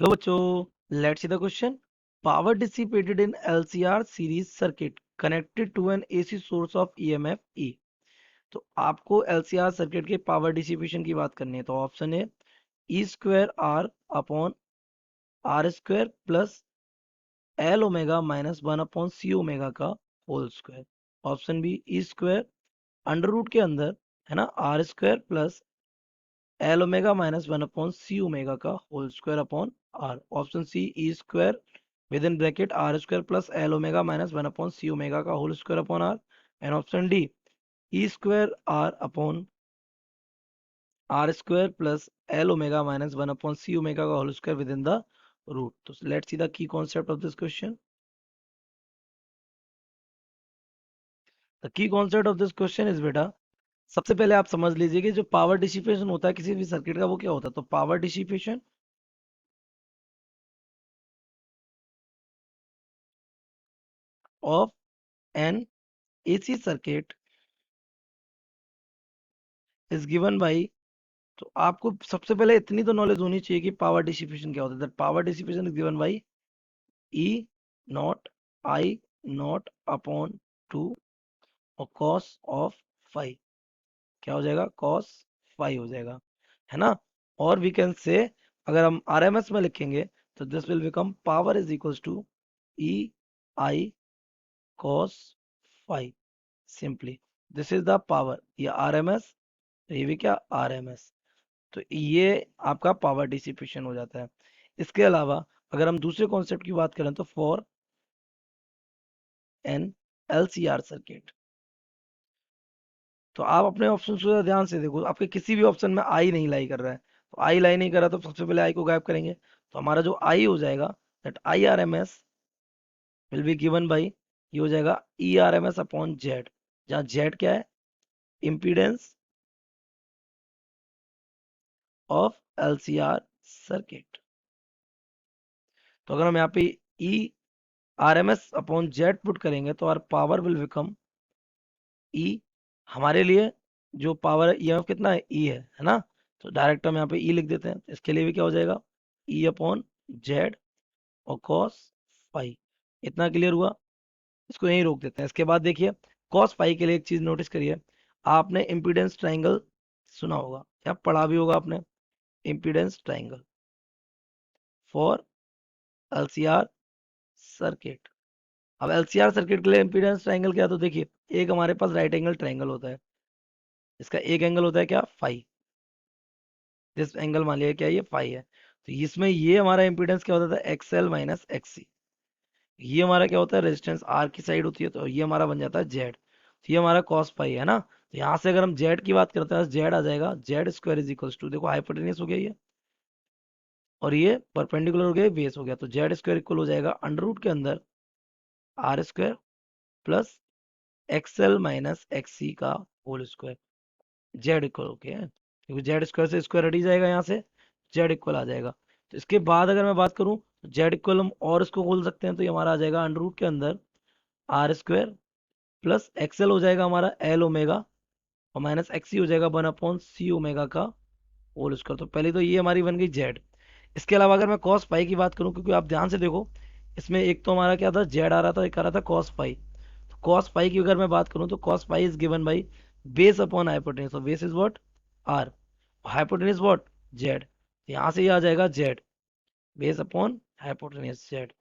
Hello बच्चों, let's see the question. Power dissipated in LCR series circuit connected to an AC source of EMF E. तो आपको LCR circuit के power dissipation की बात करनी है, तो ऑप्शन है E square R upon R square plus L omega minus one upon C omega का whole square. Option B E square under root के अंदर है ना R square plus L omega minus one upon C omega का whole square upon R. Option C E square within bracket R square plus L omega minus one upon C omega का whole square upon R. And option D E square R upon R square plus L omega minus one upon C omega का whole square within the root. तो let's see the key concept of this question. The key concept of this question is बेटा, सबसे पहले आप समझ लीजिए कि जो पावर डिसिपेशन होता है किसी भी सर्किट का वो क्या होता है। तो power dissipation of N AC circuit is given by. तो आपको सबसे पहले इतनी तो नॉलेज होनी चाहिए कि पावर डिसिपेशन क्या होता है। That power dissipation is given by E not I not upon two और कॉस ऑफ फाइव। क्या हो जाएगा? कॉस फाइव हो जाएगा, है ना। और वी कैन से अगर हम आरएमएस में लिखेंगे तो this will become power is equals to E I cos five. Simply this is the power, ये आरएमएस, ये भी क्या आरएमएस। तो ये आपका पावर डिसिपेशन हो जाता है। इसके अलावा अगर हम दूसरे कॉन्सेप्ट की बात करें तो फॉर एन एलसीआर सर्किट, तो आप अपने ऑप्शन को ध्यान से देखो, आपके किसी भी ऑप्शन में आई नहीं लाई कर रहा है। तो आई लाई नहीं कर रहा तो सबसे पहले आई को गायब करेंगे। तो हमारा जो आई हो जाएगा that I R M S will be given by, ये हो जाएगा E R M S upon Z, जहाँ जेड क्या है? Impedance of LCR circuit. तो अगर हम यहाँ पे E R M S upon Z put करेंगे तो our power will become E. हमारे लिए जो पावर ईएमएफ कितना है? ई है ना। तो डायरेक्ट हम यहाँ पे ई लिख देते हैं। तो इसके लिए भी क्या हो जाएगा? ई अपॉन जेड और कॉस फाई। इतना क्लियर हुआ? इसको यहीं रोक देते हैं। इसके बाद देखिए कॉस फाई के लिए एक चीज नोटिस करिए। आपने इम्पीडेंस ट्राइंगल सुना होगा या पढ़ा भी होगा आपने, impedance triangle for LCR circuit. अब एलसीआर सर्किट के लिए इम्पीडेंस ट्राइंगल क्या है? तो देखिए एक हमारे पास राइट एंगल ट्राइंगल होता है, इसका एक एंगल होता है क्या? फाई। दिस एंगल मान लिया क्या? ये फाई है। तो इसमें ये हमारा इम्पीडेंस क्या होता था? XL minus XC. ये हमारा क्या होता है? रेजिस्टेंस आर की साइड होती है, तो ये हमारा बन जाता है जेड। तो ये हमारा कॉस फाई है ना। तो यहाँ से अगर हम जेड की बात करते हैं जेड आ जाएगा Z square is equals to, देखो हाइपोटेन्यूस हो गया ये और ये परपेंडिकुलर हो गया, बेस हो गया। तो जेड स्क्वायर इक्वल हो जाएगा अंडर रूट के अंदर R square plus XL minus XC का होल स्क्वायर। जेड इक्वल हो गया, क्योंकि जेड स्क्वायर से स्क्वायर हट ही जाएगा, यहाँ से जेड इक्वल आ जाएगा। तो इसके बाद अगर मैं बात करूं जेड इक्वल हम और इसको खोल सकते हैं, तो ये हमारा आ जाएगा अंडर रूट के अंदर आर स्क्वायर प्लस एक्सएल हो जाएगा हमारा एल ओमेगा और माइनस एक्सी हो जाएगा वन अपॉन सी ओमेगा का होल स्क्वायर। तो पहले तो ये हमारी बन गई जेड। इसके अलावा अगर मैं कॉस फाई की बात करूं, क्योंकि आप ध्यान से देखो इसमें एक तो हमारा क्या था? जेड आ रहा था, एक आ रहा था कॉस फाई। तो कॉस फाई की अगर मैं बात करूं तो cos phi is given by base upon hypotenuse. और base is what? R. Hypotenuse what? Z. यहाँ से ये आ जाएगा Z base upon hypotenuse Z.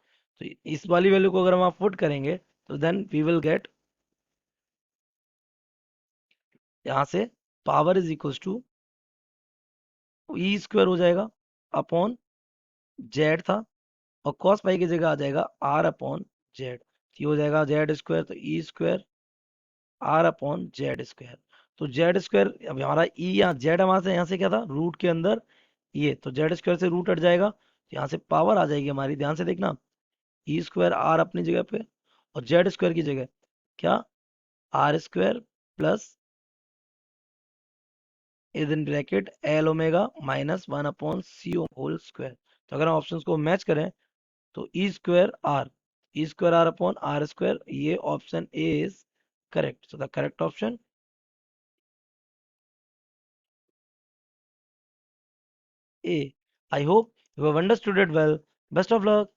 तो इस वाली वैल्यू को अगर हम आप पुट करेंगे तो देन वी विल गेट, यहाँ से power is equals to E square हो जाएगा अपॉन जेड था और कॉस फाई की जगह आ जाएगा आर अपॉन जेड। ये हो जाएगा जेड स्क्वायर, तो E square R upon Z square. तो जेड स्क्वायर अब हमारा ई यहाँ जेड हमारे से यहाँ से क्या था? रूट के अंदर ये, तो जेड स्क्वायर से रूट हट जाएगा, तो यहाँ से पावर आ जाएगी हमारी। ध्यान से देखना, ई स्क्वायर आर अपनी जगह पे और जेड स्क्वायर की जगह क्या? R square plus is in bracket L omega minus one upon C whole square. तो अगर हम ऑप्शंस को मैच करें तो E square R upon R square, ये option A is correct. So the correct option A. I hope You have understood it well. Best of luck.